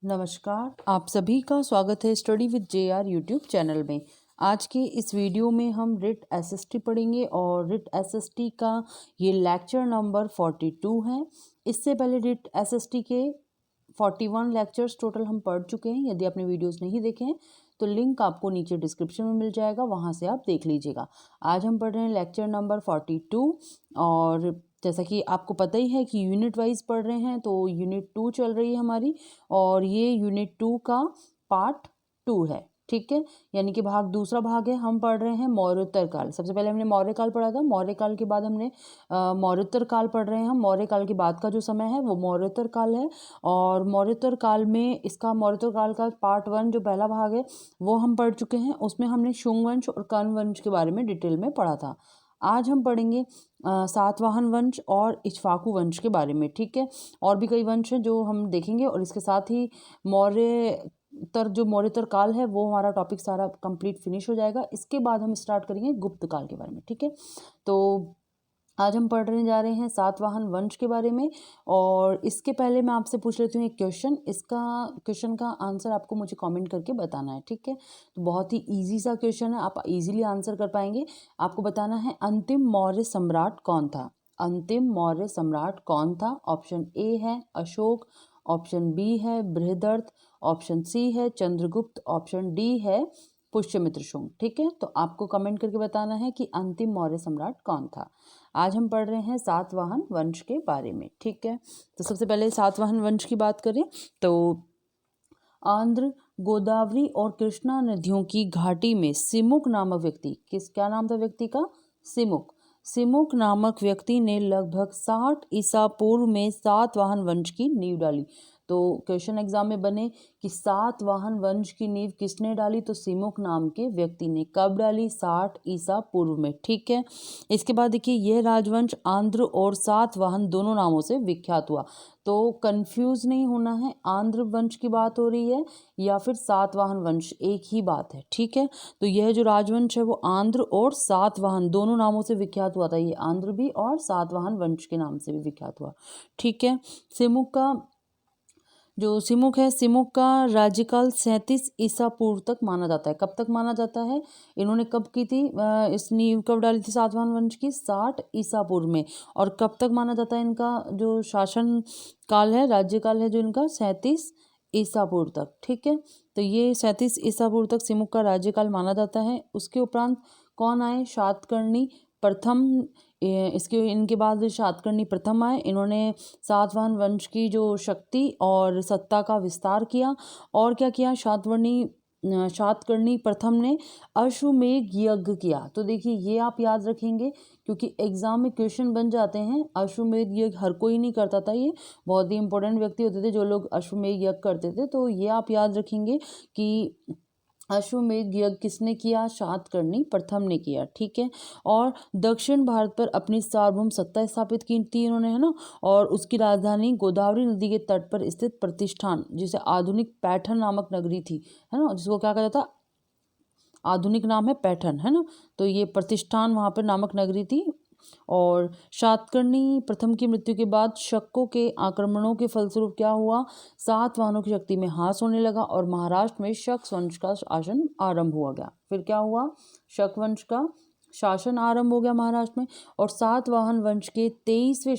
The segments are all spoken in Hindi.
नमस्कार, आप सभी का स्वागत है study with JR YouTube channel में। आज के इस वीडियो में हम रिट एसएसटी पढ़ेंगे और रिट एसएसटी का ये लेक्चर नंबर 42 है। इससे पहले रिट एसएसटी के 41 लेक्चर्स टोटल हम पढ़ चुके हैं। यदि आपने वीडियोस नहीं देखे हैं तो लिंक आपको नीचे डिस्क्रिप्शन में मिल जाएगा, वहाँ से आप देख लीजिएगा। आज हम पढ़ रहे हैं लेक्चर नंबर 42 और जैसा कि आपको पता ही है कि यूनिट वाइज पढ़ रहे हैं, तो यूनिट 2 चल रही है हमारी और ये यूनिट 2 का पार्ट 2 है। ठीक है, यानी कि दूसरा भाग है। हम पढ़ रहे हैं मौर्योत्तर काल। सबसे पहले हमने मौर्य काल पढ़ा था। मौर्य काल के बाद हमने मौर्योत्तर काल पढ़ रहे हैं। हम मौर्य काल के बाद का जो समय है वो मौर्योत्तर काल है और मौर्योत्तर काल में इसका मौर्योत्तर काल का पार्ट 1 जो पहला भाग है वो हम पढ़ चुके हैं। उसमें हमने शुंग वंश और कर्ण वंश के बारे में डिटेल में पढ़ा था। आज हम पढ़ेंगे सातवाहन वंश और इक्ष्वाकु वंश के बारे में। ठीक है, और भी कई वंश हैं जो हम देखेंगे और इसके साथ ही मौर्योत्तर काल है वो हमारा टॉपिक सारा कंप्लीट फिनिश हो जाएगा। इसके बाद हम स्टार्ट करेंगे गुप्त काल के बारे में। ठीक है, तो आज हम पढ़ने जा रहे हैं सातवाहन वंश के बारे में और इसके पहले मैं आपसे पूछ लेती हूँ एक क्वेश्चन। इसका क्वेश्चन का आंसर आपको मुझे कमेंट करके बताना है। ठीक है, तो बहुत ही इजी सा क्वेश्चन है, आप इजीली आंसर कर पाएंगे। आपको बताना है अंतिम मौर्य सम्राट कौन था। अंतिम मौर्य सम्राट कौन था? ऑप्शन ए है अशोक, ऑप्शन बी है बृहदर्थ, ऑप्शन सी है चंद्रगुप्त, ऑप्शन डी है पुष्यमित्र शुंग। ठीक है, तो आपको कमेंट करके बताना है कि अंतिम मौर्य सम्राट कौन था। आज हम पढ़ रहे हैं सातवाहन वंश के बारे में। ठीक है, तो सबसे पहले सातवाहन वंश की बात करें तो आंध्र, गोदावरी और कृष्णा नदियों की घाटी में सिमुक नामक व्यक्ति, क्या नाम था व्यक्ति का? सिमुक। सिमुक नामक व्यक्ति ने लगभग 60 ईसा पूर्व में सातवाहन वंश की नींव डाली। तो क्वेश्चन एग्जाम में बने कि सातवाहन वंश की नींव किसने डाली? तो सिमुक नाम के व्यक्ति ने। कब डाली? 60 ईसा पूर्व में। ठीक है, इसके बाद देखिए यह राजवंश आंध्र और सातवाहन दोनों नामों से विख्यात हुआ। तो कंफ्यूज नहीं होना है, आंध्र वंश की बात हो रही है या फिर सातवाहन वंश, एक ही बात है। ठीक है, तो यह जो राजवंश है वो आंध्र और सातवाहन दोनों नामों से विख्यात हुआ था। ये आंध्र भी और सातवाहन वंश के नाम से भी विख्यात हुआ। ठीक है, सिमुक है, सिमुक का राज्यकाल 37 ईसा पूर्व तक माना जाता है। कब तक माना जाता है? इन्होंने कब की थी इस नींव कब डाली थी सातवाहन वंश की? 60 ईसा पूर्व में। और कब तक माना जाता है इनका जो शासन काल है, राज्यकाल है जो इनका 37 ईसा पूर्व तक। ठीक है, तो ये 37 ईसा पूर्व तक सिमुक का राज्यकाल माना जाता है। उसके उपरांत कौन आए? शातकर्णी प्रथम। इसके इनके बाद शातकर्णी प्रथम आए। इन्होंने सातवाहन वंश की जो शक्ति और सत्ता का विस्तार किया। और क्या किया? शातकर्णी प्रथम ने अश्वमेध यज्ञ किया। तो देखिए ये आप याद रखेंगे क्योंकि एग्जाम में क्वेश्चन बन जाते हैं। अश्वमेध यज्ञ हर कोई नहीं करता था, ये बहुत ही इंपॉर्टेंट व्यक्ति होते थे जो लोग अश्वमेध यज्ञ करते थे। तो ये आप याद रखेंगे कि अश्वमेध यज्ञ किसने किया? शातकर्णी प्रथम ने किया। ठीक है, और दक्षिण भारत पर अपनी सार्वभौम सत्ता स्थापित की थी इन्होंने, है ना। और उसकी राजधानी गोदावरी नदी के तट पर स्थित प्रतिष्ठान, जिसे आधुनिक पैठन नामक नगरी थी, है ना, जिसको क्या कहा जाता? आधुनिक नाम है पैठन, है ना। तो ये प्रतिष्ठान वहाँ पर नामक नगरी थी। और शातकर्णी प्रथम की मृत्यु के बाद शकों के आक्रमणों के फलस्वरूप क्या हुआ? सातवाहनों की शक्ति में ह्रास होने लगा और महाराष्ट्र में शक वंश का शासन आरंभ हुआ गया। फिर क्या हुआ? शक वंश का शासन आरंभ हो गया महाराष्ट्र में। और सातवाहन वंश के 23वें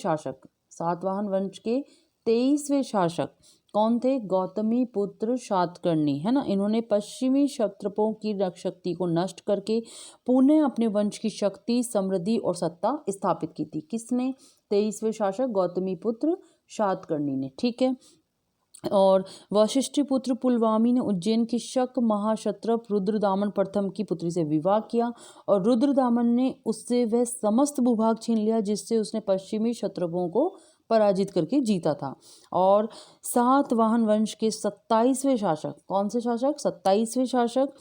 शासक कौन थे? गौतमी पुत्र शातकर्णी, है ना। इन्होंने पश्चिमी क्षत्रपों की शक्ति को नष्ट करके पुनः अपने वंश की शक्ति, समृद्धि और सत्ता स्थापित की थी। किसने? 23वें शासक गौतमी पुत्र शातकर्णी ने। ठीक है, और वशिष्ठी पुत्र पुलवामी ने उज्जैन की शक महाक्षत्रप रुद्रदामन प्रथम की पुत्री से विवाह किया और रुद्रदामन ने उससे वह समस्त भूभाग छीन लिया जिससे उसने पश्चिमी क्षत्रपों को पराजित करके जीता था। और सातवाहन वंश के 27वें शासक, कौन से शासक? 27वें शासक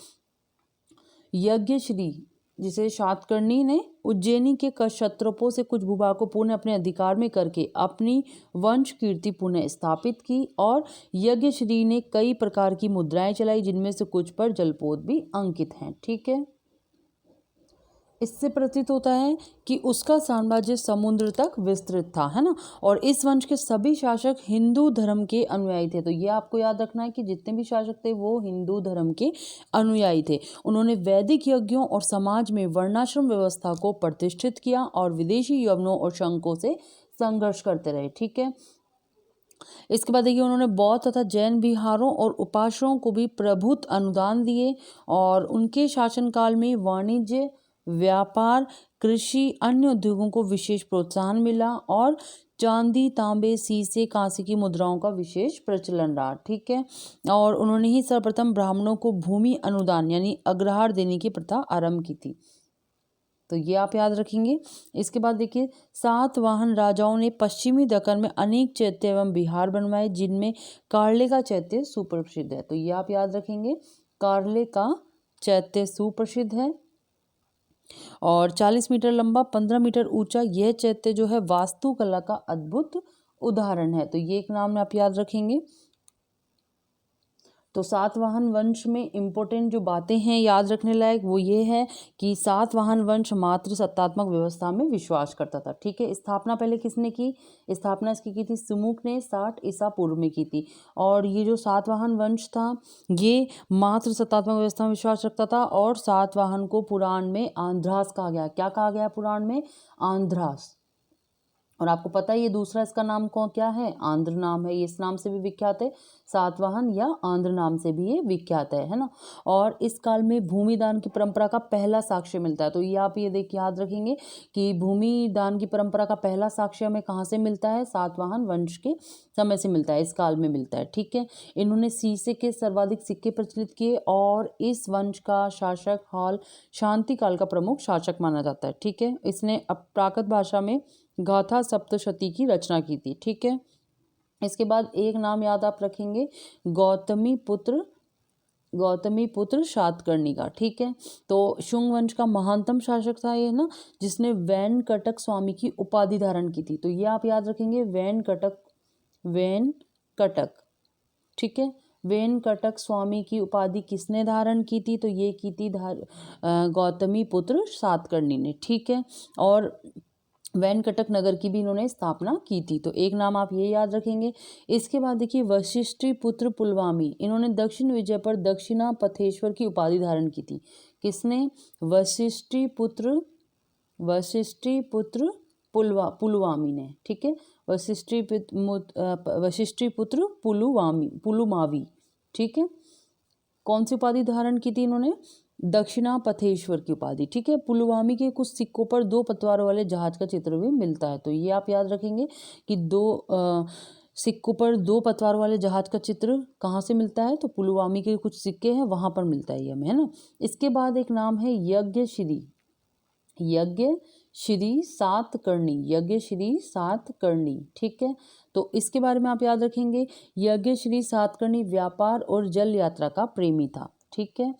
यज्ञश्री, जिसे शातकर्णी ने उज्जैनी के क्षत्रपों से कुछ भूभाग को पुनः अपने अधिकार में करके अपनी वंश कीर्ति पुनः स्थापित की। और यज्ञश्री ने कई प्रकार की मुद्राएं चलाई जिनमें से कुछ पर जलपोत भी अंकित हैं। ठीक है, इससे प्रतीत होता है कि उसका साम्राज्य समुद्र तक विस्तृत था, है ना। और इस वंश के सभी शासक हिंदू धर्म के अनुयायी थे। तो ये आपको याद रखना है कि जितने भी शासक थे वो हिंदू धर्म के अनुयायी थे। उन्होंने वैदिक यज्ञों और समाज में वर्णाश्रम व्यवस्था को प्रतिष्ठित किया और विदेशी यवनों और शंकों से संघर्ष करते रहे। ठीक है, इसके बाद देखिए उन्होंने बौद्ध तथा जैन विहारों और उपासनाओं को भी प्रभुत्व अनुदान दिए और उनके शासनकाल में वाणिज्य, व्यापार, कृषि, अन्य उद्योगों को विशेष प्रोत्साहन मिला और चांदी, तांबे, सीसे, कांसे की मुद्राओं का विशेष प्रचलन रहा। ठीक है, और उन्होंने ही सर्वप्रथम ब्राह्मणों को भूमि अनुदान यानी अग्रहार देने की प्रथा आरंभ की थी। तो ये आप याद रखेंगे। इसके बाद देखिए सातवाहन राजाओं ने पश्चिमी दक्कन में अनेक चैत्य एवं विहार बनवाए जिनमें कार्ले का चैत्य सुप्रसिद्ध है। तो ये आप याद रखेंगे, कार्ले का चैत्य सुप्रसिद्ध है और 40 मीटर लंबा, 15 मीटर ऊंचा यह चैत्य जो है वास्तुकला का अद्भुत उदाहरण है। तो ये एक नाम आप याद रखेंगे। तो सातवाहन वंश में इम्पोर्टेंट जो बातें हैं याद रखने लायक वो ये है कि सातवाहन वंश मात्र सत्तात्मक व्यवस्था में विश्वास करता था। ठीक है, स्थापना पहले किसने की? स्थापना इसकी की थी सुमुख ने 60 ईसा पूर्व में की थी। और ये जो सातवाहन वंश था ये मात्र सत्तात्मक व्यवस्था में विश्वास रखता था और सातवाहन को पुराण में आंध्रास कहा गया। क्या कहा गया पुराण में? आंध्रास। और आपको पता है ये दूसरा इसका नाम कौन क्या है? आंध्र नाम है। ये इस नाम से भी विख्यात है, सातवाहन या आंध्र नाम से भी ये विख्यात है ना। और इस काल में भूमि दान की परंपरा का पहला साक्ष्य मिलता है। तो ये आप ये देख याद रखेंगे कि भूमि दान की परंपरा का पहला साक्ष्य हमें कहाँ से मिलता है? सातवाहन वंश के समय से मिलता है, इस काल में मिलता है। ठीक है, इन्होंने सीसे के सर्वाधिक सिक्के प्रचलित किए और इस वंश का शासक हाल शांति काल का प्रमुख शासक माना जाता है। ठीक है, इसने प्राकृत भाषा में गाथा सप्तशती की रचना की थी। ठीक है, इसके बाद एक नाम याद आप रखेंगे, गौतमी पुत्र सातकर्णी का। ठीक है, तो शुंग वंश का महानतम शासक था ये ना, जिसने वेंकटक स्वामी की उपाधि धारण की थी। तो ये आप याद रखेंगे, वेंकटक। ठीक है, वेंकटक स्वामी की उपाधि किसने धारण की थी? तो ये की थी गौतमी पुत्र सातकर्णी ने। ठीक है, और वेंकटक नगर की भी इन्होंने स्थापना की थी। तो एक नाम आप ये याद रखेंगे। इसके बाद देखिए वशिष्ठी पुत्र पुलवामी, इन्होंने दक्षिण विजय पर दक्षिणा पथेश्वर की उपाधि धारण की थी। किसने? वशिष्ठी पुत्र पुलवामी ने। ठीक है, वशिष्ठी पुत्र पुलुमावी। ठीक है, कौन सी उपाधि धारण की थी इन्होंने? दक्षिणा पथेश्वर की उपाधि। ठीक है, पुलवामी के कुछ सिक्कों पर 2 पतवारों वाले जहाज का चित्र भी मिलता है। तो ये आप याद रखेंगे कि सिक्कों पर 2 पतवारों वाले जहाज का चित्र कहाँ से मिलता है? तो पुलवामी के कुछ सिक्के हैं वहां पर मिलता है ये हमें, है ना। इसके बाद एक नाम है यज्ञश्री सातकर्णी। ठीक है, तो इसके बारे में आप याद रखेंगे, यज्ञश्री सातकर्णी व्यापार और जल यात्रा का प्रेमी था। ठीक है,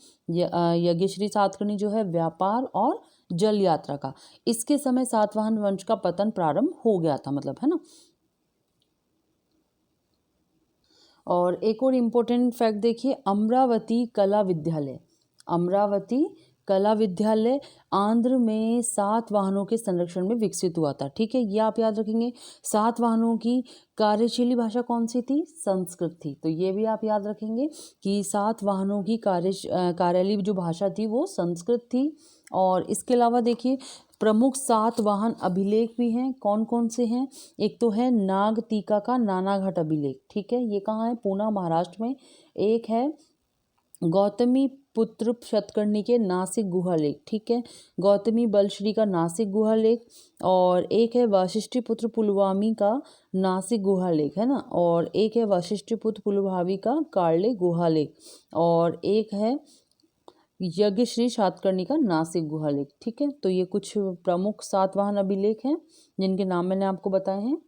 यज्ञश्री सातकर्णी जो है व्यापार और जल यात्रा का, इसके समय सातवाहन वंश का पतन प्रारंभ हो गया था, मतलब, है ना। और एक और इम्पोर्टेंट फैक्ट देखिए, अमरावती कला विद्यालय आंध्र में सातवाहनों के संरक्षण में विकसित हुआ था। ठीक है, ये आप याद रखेंगे। सातवाहनों की कार्यशैली भाषा कौन सी थी? संस्कृत थी। तो ये भी आप याद रखेंगे कि सातवाहनों की कार्यालयी जो भाषा थी वो संस्कृत थी। और इसके अलावा देखिए प्रमुख सातवाहन अभिलेख भी हैं। कौन कौन से हैं? एक तो है नागटीका का नानाघाट अभिलेख। ठीक है, ये कहाँ है? पूना, महाराष्ट्र में। एक है गौतमी पुत्र शतकर्णी के नासिक गुहा लेख। ठीक है, गौतमी बलश्री का नासिक गुहा लेख। और एक है वशिष्ठी पुत्र पुलवामी का नासिक गुहा लेख, है ना। और एक है वशिष्ठी पुत्र पुलभावी का कार्ले गुहा लेख। और एक है यज्ञश्री सातकर्णी का नासिक गुहा लेख। ठीक है, तो ये कुछ प्रमुख सातवाहन अभिलेख हैं जिनके नाम मैंने आपको बताए हैं।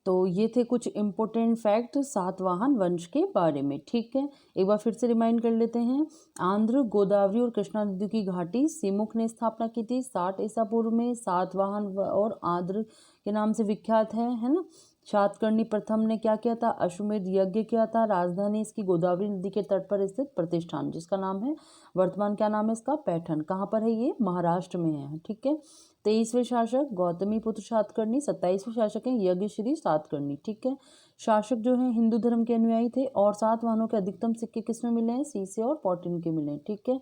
तो ये थे कुछ इम्पोर्टेंट फैक्ट सातवाहन वंश के बारे में। ठीक है, एक बार फिर से रिमाइंड कर लेते हैं। आंध्र, गोदावरी और कृष्णा नदी की घाटी सिमुख ने स्थापना की थी 60 ईसा पूर्व में। सातवाहन और आंध्र के नाम से विख्यात है ना। सातकर्णी प्रथम ने क्या किया था, अश्वमेध यज्ञ किया था। राजधानी इसकी गोदावरी नदी के तट पर स्थित प्रतिष्ठान, जिसका नाम है वर्तमान क्या नाम है इसका, पैठण। कहाँ पर है ये, महाराष्ट्र में है, ठीक है। 23वें शासक गौतमी पुत्र सातकर्णी। 27वें शासक हैं यज्ञश्री सातकर्णी, ठीक है। शासक जो है हिंदू धर्म के अनुयायी थे और सातवाहनों के अधिकतम सिक्के किसमें मिले हैं, सीसे और पॉटिन के मिले हैं, ठीक है।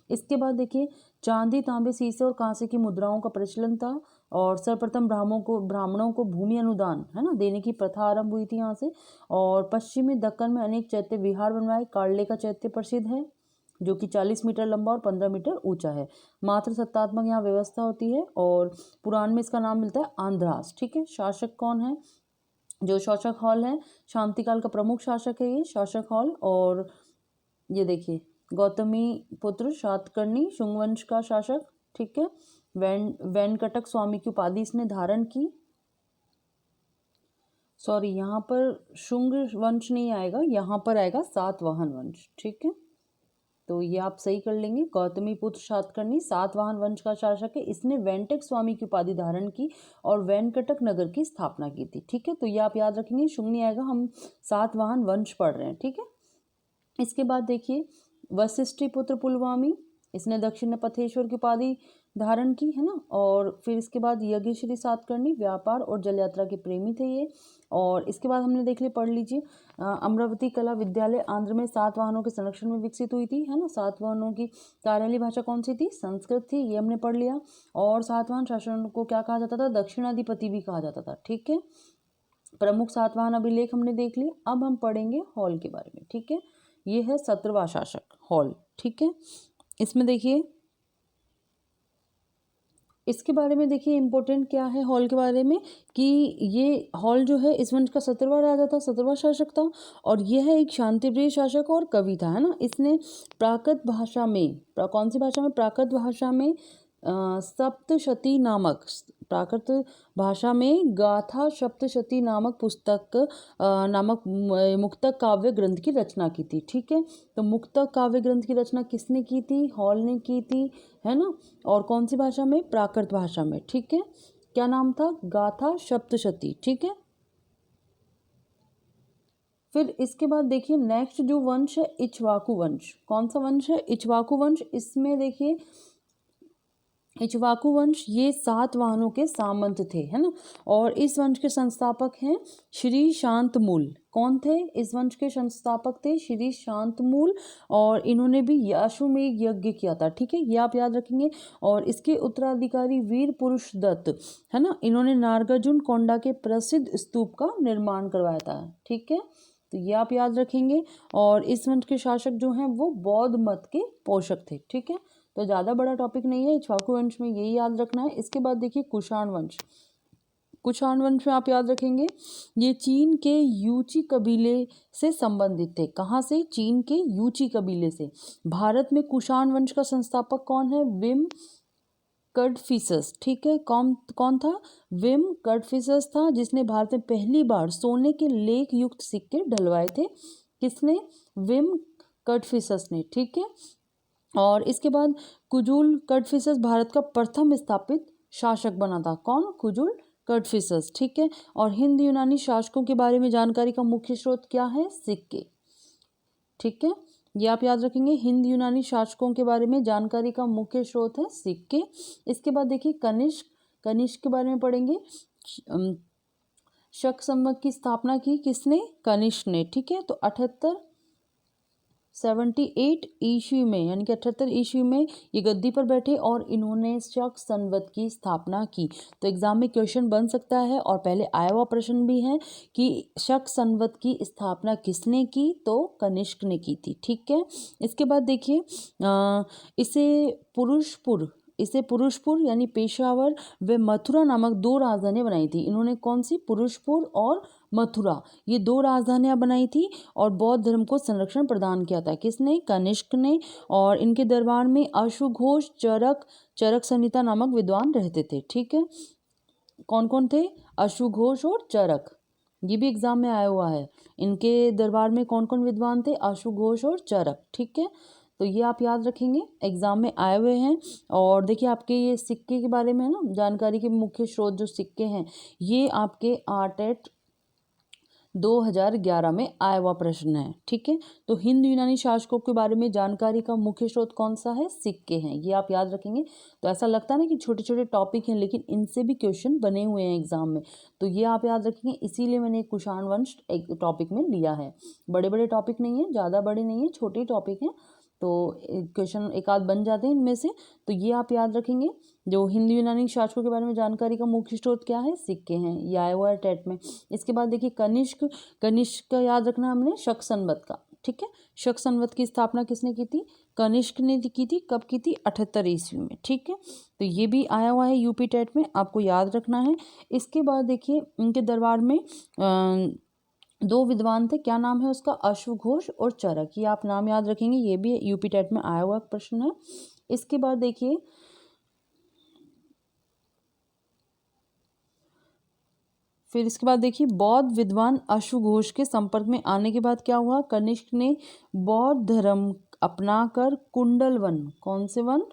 इसके बाद देखिए चांदी, तांबे, सीसे और कांसे की मुद्राओं का प्रचलन था और सर्वप्रथम ब्राह्मणों को भूमि अनुदान है ना देने की प्रथा आरंभ हुई थी यहाँ से। और पश्चिमी दक्कन में अनेक चैत्य विहार बनवाए। कार्ले का चैत्य प्रसिद्ध है जो कि 40 मीटर लंबा और 15 मीटर ऊंचा है। मात्र सत्तात्मक यहाँ व्यवस्था होती है और पुराण में इसका नाम मिलता है आंध्रास, ठीक है। शासक कौन है, जो शासक हॉल है, शांतिकाल का प्रमुख शासक है ये शासक हॉल। और ये देखिए गौतमी पुत्र सातकर्णी शुंग वंश का शासक, ठीक है। वेंकटक स्वामी की उपाधि इसने धारण की। सॉरी, यहाँ पर शुंग वंश नहीं आएगा, यहाँ पर आएगा सातवाहन वंश, ठीक है। तो ये आप सही कर लेंगे। गौतमी पुत्र सातकर्णी सातवाहन वंश का शासक है। इसने वेंकटक स्वामी की उपाधि धारण की और वेंकटक नगर की स्थापना की थी, ठीक है। तो ये आप याद रखेंगे, शुंग नहीं आएगा, हम सातवाहन वंश पढ़ रहे हैं, ठीक है। इसके बाद देखिए वशिष्ठी पुत्र पुलवामी, इसने दक्षिण पथेश्वर की उपाधि धारण की है ना। और फिर इसके बाद यज्ञश्री सातकर्णी व्यापार और जल यात्रा के प्रेमी थे ये। और इसके बाद हमने देख लिया, पढ़ लीजिए अमरावती कला विद्यालय आंध्र में सातवाहनों के संरक्षण में विकसित हुई थी है ना। सातवाहनों की कार्यालय भाषा कौन सी थी, संस्कृत थी, ये हमने पढ़ लिया। और सातवाहन शासन को क्या कहा जाता था, दक्षिणाधिपति भी कहा जाता था, ठीक है। प्रमुख सातवाहन अभिलेख हमने देख लिया। अब हम पढ़ेंगे हॉल के बारे में, ठीक है। ये है 17वां शासक हॉल, ठीक है। इसमें देखिए इसके बारे में देखिए इम्पोर्टेंट क्या है हॉल के बारे में कि ये हॉल जो है इस वंश का 17वां राजा था, 17वां शासक था। और यह है एक शांतिप्रिय शासक और कवि था है ना। इसने प्राकृत भाषा में, कौन सी भाषा में, प्राकृत भाषा में सप्तशती नामक, प्राकृत भाषा में गाथा सप्तशती नामक पुस्तक नामक मुक्तक काव्य ग्रंथ की रचना की थी, ठीक है। तो मुक्तक काव्य ग्रंथ की रचना किसने की थी, हॉल ने की थी है ना। और कौन सी भाषा में, प्राकृत भाषा में, ठीक है। क्या नाम था, गाथा सप्तशती, ठीक है। फिर इसके बाद देखिए नेक्स्ट जो वंश है इक्ष्वाकु वंश। कौन सा वंश है, इक्ष्वाकु वंश। इसमें देखिए इक्ष्वाकु वंश ये सातवाहनों के सामंत थे है ना। और इस वंश के संस्थापक हैं श्री शांतमूल। कौन थे इस वंश के संस्थापक, थे श्री शांतमूल। और इन्होंने भी अश्वमेध यज्ञ किया था, ठीक है, ये आप याद रखेंगे। और इसके उत्तराधिकारी वीर पुरुष दत्त है ना, इन्होंने नागार्जुन कोंडा के प्रसिद्ध स्तूप का निर्माण करवाया था, ठीक है। तो ये आप याद रखेंगे। और इस वंश के शासक जो हैं वो बौद्ध मत के पोषक थे, ठीक है। तो ज़्यादा बड़ा टॉपिक नहीं है इक्ष्वाकु वंश में, यही याद रखना है। इसके बाद देखिए कुषाण वंश। कुषाण वंश में आप याद रखेंगे ये चीन के यूची कबीले से संबंधित थे। कहाँ से, चीन के यूची कबीले से। भारत में कुषाण वंश का संस्थापक कौन है, विम कडफिसस, ठीक है। कौन था, विम कडफिसस था, जिसने भारत में पहली बार सोने के लेख युक्त सिक्के डलवाए थे। किसने, विम कडफिसस ने, ठीक है। और इसके बाद कुजुल कडफिसस भारत का प्रथम स्थापित शासक बना था। कौन, कुजुल कडफिसस, ठीक है। और हिंद यूनानी शासकों के बारे में जानकारी का मुख्य स्रोत क्या है, सिक्के, ठीक है। ये आप याद रखेंगे, हिंद यूनानी शासकों के बारे में जानकारी का मुख्य स्रोत है सिक्के। इसके बाद देखिए कनिष्क के बारे में पढ़ेंगे। शक संवत की स्थापना की किसने, कनिष्क ने, ठीक है। तो 78 ईस्वी में, यानी कि 78 ईस्वी में ये गद्दी पर बैठे और इन्होंने शक संवत की स्थापना की। तो एग्जाम में क्वेश्चन बन सकता है और पहले आया हुआ प्रश्न भी है कि शक संवत की स्थापना किसने की, तो कनिष्क ने की थी, ठीक है। इसके बाद देखिए इसे पुरुषपुर यानी पेशावर व मथुरा नामक 2 राजधानियां बनाई थी। इन्होंने कौन सी, पुरुषपुर और मथुरा, ये 2 राजधानियां बनाई थी और बौद्ध धर्म को संरक्षण प्रदान किया था। किसने, कनिष्क ने। और इनके दरबार में अश्वघोष, चरक संहिता नामक विद्वान रहते थे, ठीक है। कौन कौन थे, अश्वघोष और चरक, ये भी एग्जाम में आया हुआ है। इनके दरबार में कौन कौन विद्वान थे, अश्वघोष और चरक, ठीक है। तो ये आप याद रखेंगे, एग्जाम में आए हुए हैं। और देखिए आपके ये सिक्के के बारे में है ना, जानकारी के मुख्य स्रोत जो सिक्के हैं ये आपके आर्ट एट 2011 में आया हुआ प्रश्न है। ठीक है, तो हिंद यूनानी शासकों के बारे में जानकारी का मुख्य स्रोत कौन सा है? सिक्के हैं, ये आप याद रखेंगे। तो ऐसा लगता है ना कि छोटे छोटे टॉपिक हैं, लेकिन इनसे भी क्वेश्चन बने हुए हैं एग्जाम में, तो ये आप याद रखेंगे। इसीलिए मैंने कुषाण वंश एक टॉपिक में लिया है। बड़े बड़े टॉपिक नहीं है, ज़्यादा बड़े नहीं है, छोटे टॉपिक हैं, तो क्वेश्चन एक आध बन जाते हैं इनमें से। तो ये आप याद रखेंगे। जो हिंदू यूनानी शासकों के बारे में जानकारी का मुख्य स्रोत क्या है? सिक्के हैं, ये आया हुआ है टेट में। इसके बाद देखिए कनिष्क, कनिष्क का याद रखना हमने शक संवत का। ठीक है, शक संवत की स्थापना किसने की थी? कनिष्क ने की थी। कब की थी? 78 ईस्वी में। ठीक है, तो ये भी आया हुआ है यूपी टेट में, आपको याद रखना है। इसके बाद देखिए उनके दरबार में दो विद्वान थे, क्या नाम है उसका? अश्वघोष और चरक, ये आप नाम याद रखेंगे, ये भी यूपी टेट में आया हुआ प्रश्न है। इसके बाद देखिए फिर इसके बाद देखिए बौद्ध विद्वान अश्वघोष के संपर्क में आने के बाद क्या हुआ? कनिष्क ने बौद्ध धर्म अपनाकर कुंडलवन, कौन से वन?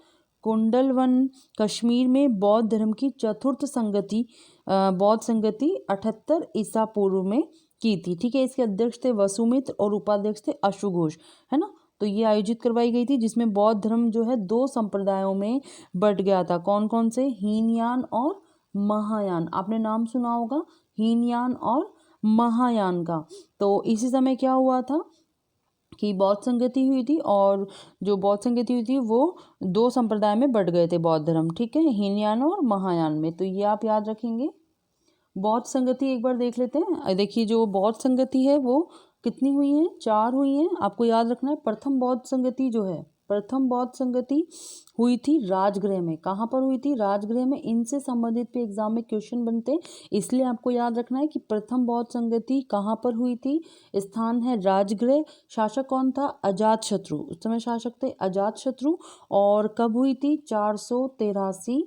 कुंडलवन कश्मीर में बौद्ध धर्म की चतुर्थ संगति, बौद्ध संगति 78 ईसा पूर्व में की थी। ठीक है, इसके अध्यक्ष थे वसुमित्र और उपाध्यक्ष थे अश्वघोष, है ना। तो ये आयोजित करवाई गई थी, जिसमें बौद्ध धर्म जो है दो संप्रदायों में बट गया था। कौन कौन से? हीनयान और महायान, आपने नाम सुना होगा हीनयान और महायान का। तो इसी समय क्या हुआ था कि बौद्ध संगति हुई थी, और जो बौद्ध संगति हुई थी वो दो संप्रदाय में बट गए थे बौद्ध धर्म। ठीक है, हीनयान और महायान में, तो ये आप याद रखेंगे। बौद्ध संगति एक बार देख लेते हैं। देखिए जो बौद्ध संगति है वो कितनी हुई है? 4 हुई हैं, आपको याद रखना है। प्रथम बौद्ध संगति जो है, प्रथम बौद्ध संगति हुई थी राजगृह में। कहाँ पर हुई थी? राजगृह में। इनसे संबंधित पे एग्जाम में क्वेश्चन बनते हैं, इसलिए आपको याद रखना है कि प्रथम बौद्ध संगति कहाँ पर हुई थी? स्थान है राजगृह। शासक कौन था? अजातशत्रु, उस समय शासक थे अजातशत्रु। और कब हुई थी? 483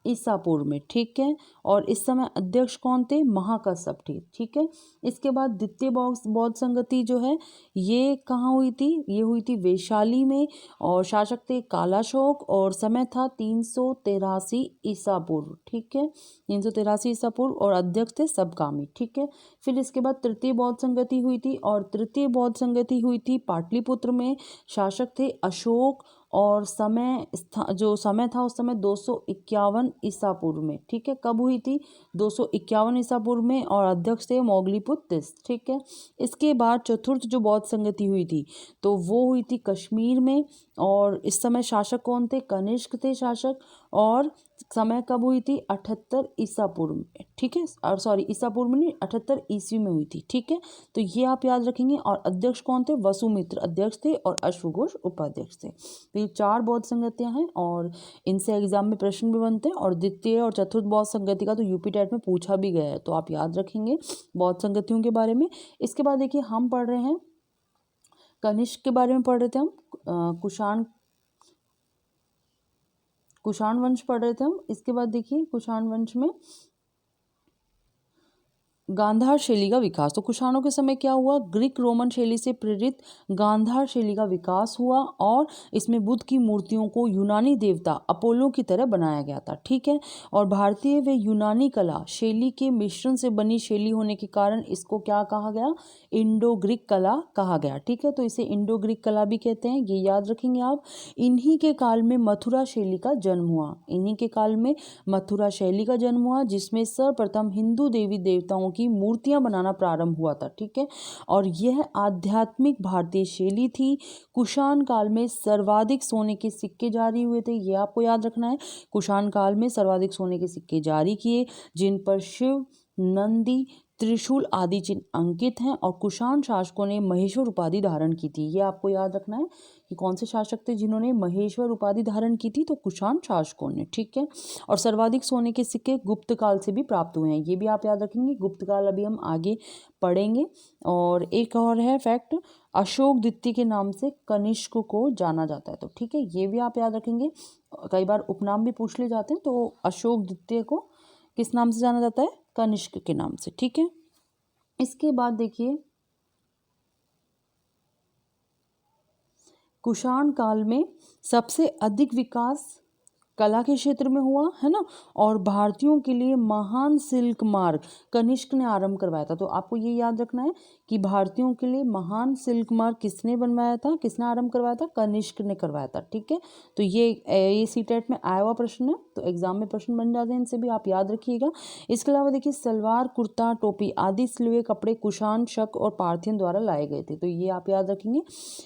ईसा पूर्व में। ठीक है, और इस समय अध्यक्ष कौन थे? महाकश्यप थे। ठीक है, इसके बाद द्वितीय बौद्ध संगति जो है ये कहाँ हुई थी? ये हुई थी वैशाली में, और शासक थे कालाशोक, और समय था 383 ईसा पूर्व। ठीक है, 383 ईसा पूर्व, और अध्यक्ष थे सबकामी। ठीक है, फिर इसके बाद तृतीय बौद्ध संगति हुई थी, और तृतीय बौद्ध संगति हुई थी पाटलिपुत्र में। शासक थे अशोक, और समय जो समय था उस समय 251 ईसा पूर्व में। ठीक है, कब हुई थी? 251 ईसा पूर्व में, और अध्यक्ष थे मोगलीपुत्र तीस। ठीक है, इसके बाद चतुर्थ जो बौद्ध संगति हुई थी तो वो हुई थी कश्मीर में, और इस समय शासक कौन थे? कनिष्क थे शासक, और समय कब हुई थी? 78 ईसा पूर्व में। ठीक है, और सॉरी ईसा पूर्व में नहीं, 78 ईस्वी में हुई थी। ठीक है, तो ये आप याद रखेंगे। और अध्यक्ष कौन थे? वसुमित्र अध्यक्ष थे, और अश्वघोष उपाध्यक्ष थे। तो ये 4 बौद्ध संगतियां हैं, और इनसे एग्जाम में प्रश्न भी बनते हैं। और द्वितीय और चतुर्थ बौद्ध संगति का तो यूपी टेट में पूछा भी गया है, तो आप याद रखेंगे बौद्ध संगतियों के बारे में। इसके बाद देखिए हम पढ़ रहे हैं कनिष्क के बारे में पढ़ रहे थे हम, कुषाण वंश पढ़ रहे थे हम। इसके बाद देखिए कुषाण वंश में गांधार शैली का विकास। तो कुषाणों के समय क्या हुआ? ग्रीक रोमन शैली से प्रेरित गांधार शैली का विकास हुआ, और इसमें बुद्ध की मूर्तियों को यूनानी देवता अपोलो की तरह बनाया गया था। ठीक है, और भारतीय व यूनानी कला शैली के मिश्रण से बनी शैली होने के कारण इसको क्या कहा गया? इंडो ग्रीक कला कहा गया। ठीक है, तो इसे इंडो ग्रीक कला भी कहते हैं, ये याद रखेंगे आप। इन्हीं के काल में मथुरा शैली का जन्म हुआ, इन्हीं के काल में मथुरा शैली का जन्म हुआ, जिसमें सर्वप्रथम हिंदू देवी देवताओं की मूर्तियां बनाना प्रारंभ हुआ था। ठीक है, और यह आध्यात्मिक भारतीय शैली थी। कुषाण काल में सर्वाधिक सोने के सिक्के जारी हुए थे, ये आपको याद रखना है। कुषाण काल में सर्वाधिक सोने के सिक्के जारी किए, जिन पर शिव, नंदी, त्रिशूल आदि चिन्ह अंकित हैं, और कुषाण शासकों ने महेश्वर उपाधि धारण की थी। ये आपको याद रखना है कि कौन से शासक थे जिन्होंने महेश्वर उपाधि धारण की थी? तो कुषाण शासकों ने। ठीक है, और सर्वाधिक सोने के सिक्के गुप्त काल से भी प्राप्त हुए हैं, ये भी आप याद रखेंगे। गुप्त काल अभी हम आगे पढ़ेंगे। और एक और है फैक्ट, अशोक द्वितीय के नाम से कनिष्क को जाना जाता है। तो ठीक है, ये भी आप याद रखेंगे। कई बार उपनाम भी पूछ ले जाते हैं, तो अशोक द्वितीय को किस नाम से जाना जाता है? कनिष्क के नाम से। ठीक है, इसके बाद देखिए कुषाण काल में सबसे अधिक विकास कला के क्षेत्र में हुआ है ना, और भारतीयों के लिए महान सिल्क मार्ग कनिष्क ने आरंभ करवाया था। तो आपको ये याद रखना है कि भारतीयों के लिए महान सिल्क मार्ग किसने बनवाया था, किसने आरंभ करवाया था, कनिष्क ने करवाया था। ठीक है, तो ये सीटेट में आया हुआ प्रश्न है, तो एग्जाम में प्रश्न बन जाते हैं, इनसे भी आप याद रखिएगा। इसके अलावा देखिए सलवार, कुर्ता, टोपी आदि सिलवे कपड़े कुषाण, शक और पार्थियन द्वारा लाए गए थे, तो ये आप याद रखेंगे।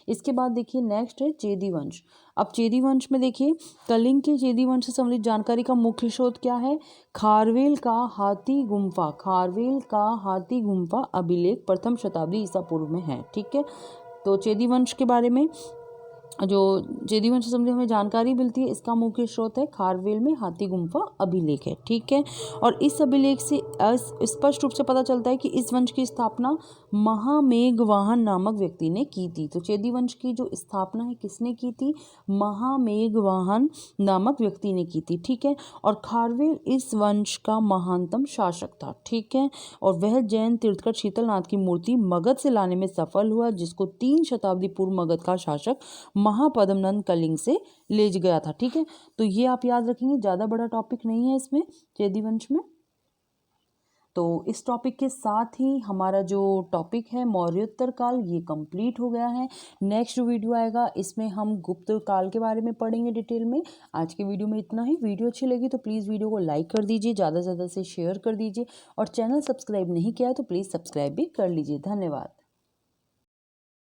इसके बाद देखिए नेक्स्ट है चेदी वंश। अब चेदी वंश में देखिए कलिंग के चेदी वंश से संबंधित जानकारी का मुख्य स्रोत क्या है, खारवेल का हाथी गुम्फा, खारवेल का हाथी गुम्फा अभिलेख प्रथम शताब्दी ईसा पूर्व में है। ठीक है, तो चेदी वंश के बारे में जो चेदी वंश से संबंधित हमें जानकारी मिलती है, इसका मुख्य स्रोत है खारवेल में हाथी गुम्फा अभिलेख है। ठीक है, और इस अभिलेख से स्पष्ट रूप से पता चलता है कि इस वंश की स्थापना महामेघवाहन नामक व्यक्ति ने की थी। तो चेदी वंश की जो स्थापना है किसने की थी, महामेघवाहन नामक व्यक्ति ने की थी। ठीक है, और खारवेल इस वंश का महानतम शासक था। ठीक है, और वह जैन तीर्थकर शीतलनाथ की मूर्ति मगध से लाने में सफल हुआ, जिसको 3 शताब्दी पूर्व मगध का शासक महापद्मनंद कलिंग से ले गया था। ठीक है, तो ये आप याद रखेंगे, ज़्यादा बड़ा टॉपिक नहीं है इसमें चेदी वंश में। तो इस टॉपिक के साथ ही हमारा जो टॉपिक है मौर्योत्तर काल ये कंप्लीट हो गया है। नेक्स्ट वीडियो आएगा, इसमें हम गुप्त काल के बारे में पढ़ेंगे डिटेल में। आज के वीडियो में इतना ही। वीडियो अच्छी लगी तो प्लीज़ वीडियो को लाइक कर दीजिए, ज़्यादा से ज़्यादा से शेयर कर दीजिए, और चैनल सब्सक्राइब नहीं किया है तो प्लीज़ सब्सक्राइब भी कर लीजिए। धन्यवाद।